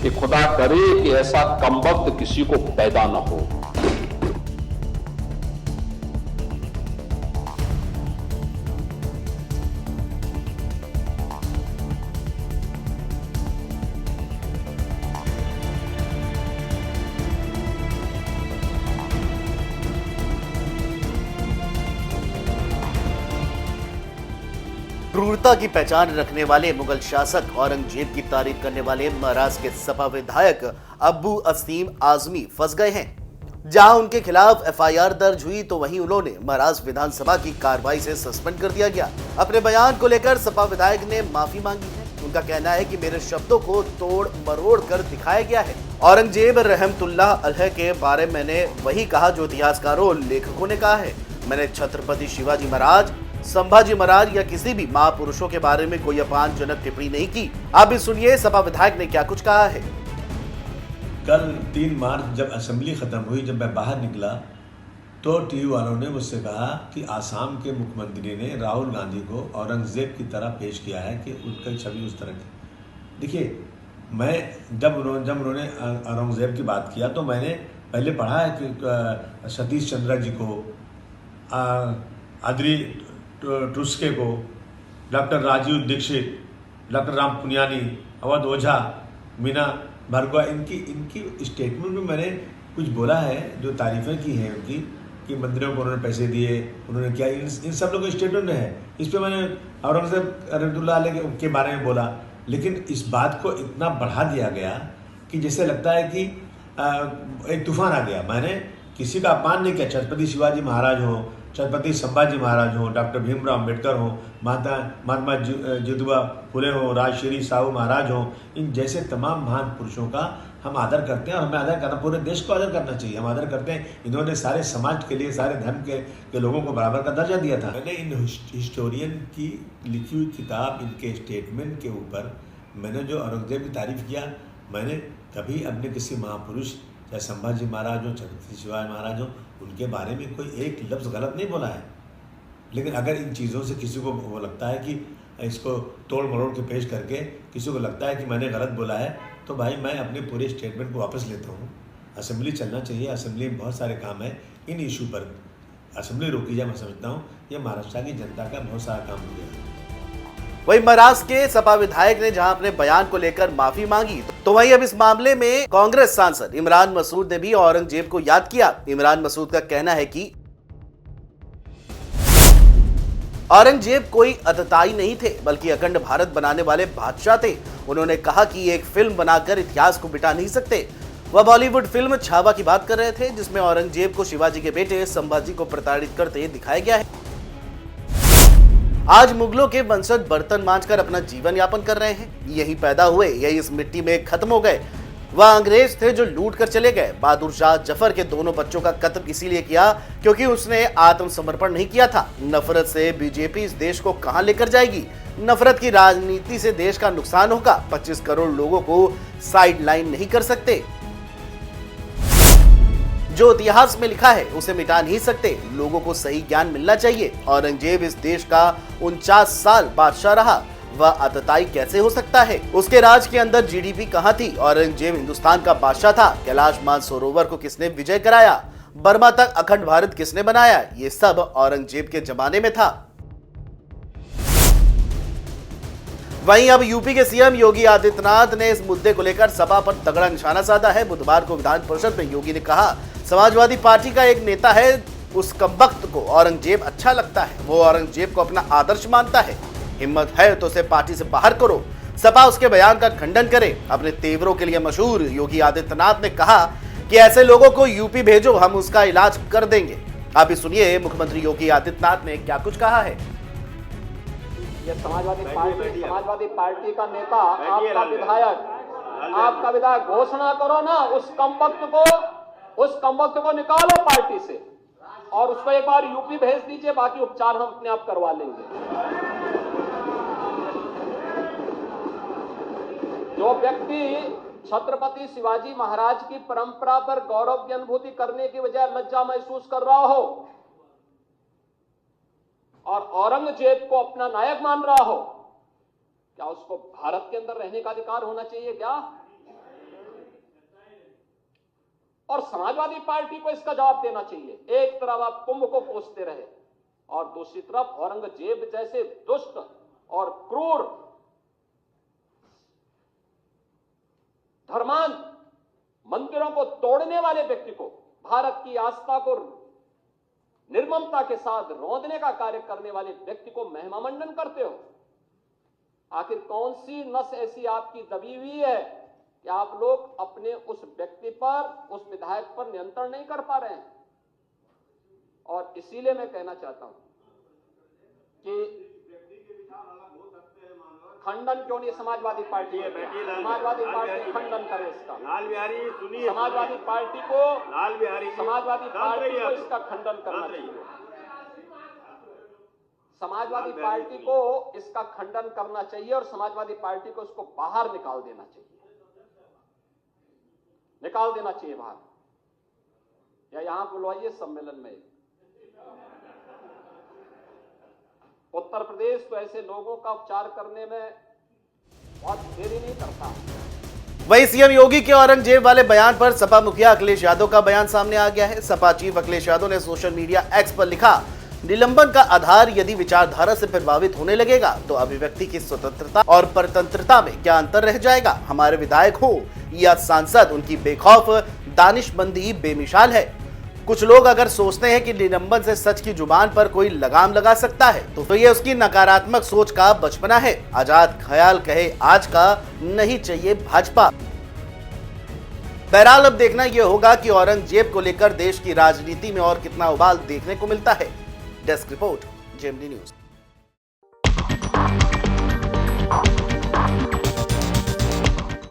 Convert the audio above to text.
कि खुदा करे कि ऐसा कमबख्त किसी को पैदा न हो। क्रूरता की पहचान रखने वाले मुगल शासक औरंगजेब की तारीफ करने वाले महाराष्ट्र के सपा विधायक अब्बू असीम आजमी फंस गए हैं। जहां उनके खिलाफ एफआईआर दर्ज हुई तो वहीं उन्होंने महाराष्ट्र विधानसभा की कार्रवाई से सस्पेंड कर दिया गया। अपने बयान को लेकर सपा विधायक ने माफी मांगी है। उनका कहना है कि मेरे शब्दों को तोड़ मरोड़ कर दिखाया गया है। औरंगजेब रहमतुल्लाह अलैह के बारे में मैंने वही कहा जो इतिहासकारों और लेखकों ने कहा है। मैंने छत्रपति शिवाजी महाराज, संभाजी महाराज या किसी भी महापुरुषों के बारे में कोई अपमानजनक टिप्पणी नहीं की। आप भी सुनिए सपा विधायक ने क्या कुछ कहा है। कल 3 मार्च जब असेंबली ख़त्म हुई, जब मैं बाहर निकला तो टीवी वालों ने मुझसे कहा कि आसाम के मुख्यमंत्री ने राहुल गांधी को औरंगज़ेब की तरह पेश किया है कि उनकी छवि उस तरह की। देखिए, मैं जब उन्होंने औरंगज़ेब की बात किया तो मैंने पहले पढ़ा है कि सतीश चंद्र जी को, आदरी टुस्के को, डॉक्टर राजीव दीक्षित, डॉक्टर राम पुनियानी, अवध ओझा, मीना भार्गवा, इनकी स्टेटमेंट में मैंने कुछ बोला है जो तारीफ़ें की हैं उनकी, कि मंदिरों को उन्होंने पैसे दिए, उन्होंने क्या, इन सब लोगों के स्टेटमेंट है। इस पर मैंने औरंगज़ेब रहमतुल्लाह अलैह के बारे में बोला, लेकिन इस बात को इतना बढ़ा दिया गया कि जैसे लगता है कि एक तूफान आ गया। मैंने किसी का अपमान नहीं किया। छत्रपति शिवाजी महाराज हो, छत्रपति संभाजी महाराज हो, डॉक्टर भीमराव अम्बेडकर हो, महात्मा ज्योतिबा फुले हो, राजश्री साहू महाराज हो, इन जैसे तमाम महान पुरुषों का हम आदर करते हैं और हमें आदर करना, पूरे देश को आदर करना चाहिए। हम आदर करते हैं। इन्होंने सारे समाज के लिए, सारे धर्म के लोगों को बराबर का दर्जा दिया था। मैंने इन हिस्टोरियन की लिखी हुई किताब, इनके स्टेटमेंट के ऊपर मैंने जो औरंगज़ेब की तारीफ किया, मैंने कभी अपने किसी महापुरुष चाहे संभाजी महाराज हो, छत्रपति शिवाजी महाराज हो, उनके बारे में कोई एक लफ्ज़ गलत नहीं बोला है। लेकिन अगर इन चीज़ों से किसी को वो लगता है कि इसको तोड़ मरोड़ के पेश करके किसी को लगता है कि मैंने गलत बोला है, तो भाई मैं अपने पूरे स्टेटमेंट को वापस लेता हूँ। असेंबली चलना चाहिए, असेंबली में बहुत सारे काम है। इन इशू पर असेंबली रोकी जाए, मैं समझता हूँ ये महाराष्ट्र की जनता का बहुत सारा काम हो गया। वहीं महाराष्ट्र के सपा विधायक ने जहां अपने बयान को लेकर माफी मांगी, तो वहीं अब इस मामले में कांग्रेस सांसद इमरान मसूद ने भी औरंगजेब को याद किया। इमरान मसूद का कहना है कि औरंगजेब कोई अतताई नहीं थे, बल्कि अखंड भारत बनाने वाले बादशाह थे। उन्होंने कहा कि एक फिल्म बनाकर इतिहास को मिटा नहीं सकते। वह बॉलीवुड फिल्म छावा की बात कर रहे थे, जिसमें औरंगजेब को शिवाजी के बेटे संभाजी को प्रताड़ित करते दिखाया गया है। आज मुगलों के वंशज बर्तन मांजकर अपना जीवन यापन कर रहे हैं। यही पैदा हुए, यही इस मिट्टी में खत्म हो गए। वह अंग्रेज थे जो लूट कर चले गए। बहादुर शाह जफर के दोनों बच्चों का कत्ल इसीलिए किया क्योंकि उसने आत्मसमर्पण नहीं किया था। नफरत से बीजेपी इस देश को कहां लेकर जाएगी? नफरत की राजनीति से देश का नुकसान होगा। 25 करोड़ लोगों को साइडलाइन नहीं कर सकते। जो इतिहास में लिखा है उसे मिटा नहीं सकते। लोगों को सही ज्ञान मिलना चाहिए। औरंगजेब इस देश का 49 साल बादशाह रहा। वह अतताई कैसे हो सकता है? उसके राज के अंदर जीडीपी कहां थी? औरंगजेब हिंदुस्तान का बादशाह था। कैलाश मानसरोवर को किसने विजय कराया? बर्मा तक अखंड भारत किसने बनाया? ये सब औरंगजेब के जमाने में था। वहीं अब यूपी के सीएम योगी आदित्यनाथ ने इस मुद्दे को लेकर सपा पर तगड़ा निशाना साधा है। बुधवार को विधान परिषद में योगी ने कहा, समाजवादी पार्टी का एक नेता है, उस कमबख्त को औरंगजेब अच्छा लगता है। वो औरंगजेब को अपना आदर्श मानता है। हिम्मत है तो उसे पार्टी से बाहर करो। सपा उसके बयान का खंडन करे। अपने तेवरों के लिए मशहूर योगी आदित्यनाथ ने कहा कि ऐसे लोगों को यूपी भेजो, हम उसका इलाज कर देंगे। आप भी सुनिए मुख्यमंत्री योगी आदित्यनाथ ने क्या कुछ कहा है। ये समाजवादी पार्टी का नेता, आपका विधायक घोषणा करो ना, उस कमबख्त को निकालो पार्टी से और उसको एक बार यूपी भेज दीजिए, बाकी उपचार हम अपने आप करवा लेंगे। जो व्यक्ति छत्रपति शिवाजी महाराज की परंपरा पर गौरव की अनुभूति करने की बजाय लज्जा महसूस कर रहा हो और औरंगजेब को अपना नायक मान रहा हो, क्या उसको भारत के अंदर रहने का अधिकार होना चाहिए क्या? और समाजवादी पार्टी को इसका जवाब देना चाहिए। एक तरफ आप कुंभ को कोसते रहे और दूसरी तरफ औरंगजेब जैसे दुष्ट और क्रूर धर्मांध मंदिरों को तोड़ने वाले व्यक्ति को, भारत की आस्था को निर्ममता के साथ रौंदने का कार्य करने वाले व्यक्ति को महिमा मंडन करते हो। आखिर कौन सी नस ऐसी आपकी दबी हुई है कि आप लोग अपने उस व्यक्ति पर, उस विधायक पर नियंत्रण नहीं कर पा रहे हैं? और इसीलिए मैं कहना चाहता हूं कि खंडन क्यों नहीं समाजवादी पार्टी है? समाजवादी पार्टी खंडन करे इसका। लाल बिहारी सुनिए, समाजवादी पार्टी को, लाल बिहारी समाजवादी पार्टी को इसका खंडन करना चाहिए। समाजवादी पार्टी को इसका खंडन करना चाहिए और समाजवादी पार्टी को इसको बाहर निकाल देना चाहिए, निकाल देना चाहिए बाहर, या यहां बुलवाइए सम्मेलन में। उत्तर प्रदेश तो ऐसे लोगों का उपचार करने में बहुत देरी नहीं करता। वहीं सीएम योगी के औरंगजेब वाले बयान पर सपा मुखिया अखिलेश यादव का बयान सामने आ गया है। सपा चीफ अखिलेश यादव ने सोशल मीडिया एक्स पर लिखा, निलंबन का आधार यदि विचारधारा से प्रभावित होने लगेगा तो अभिव्यक्ति की स्वतंत्रता और परतंत्रता में क्या अंतर रह जाएगा? हमारे विधायक हो या सांसद, उनकी बेखौफ दानिशमंदी बेमिसाल है। कुछ लोग अगर सोचते हैं कि निलंबन से सच की जुबान पर कोई लगाम लगा सकता है तो ये उसकी नकारात्मक सोच का बचपना है। आजाद ख्याल कहे आज का, नहीं चाहिए भाजपा। बहरहाल अब देखना यह होगा कि औरंगजेब को लेकर देश की राजनीति में और कितना उबाल देखने को मिलता है। Desk report, JMD news.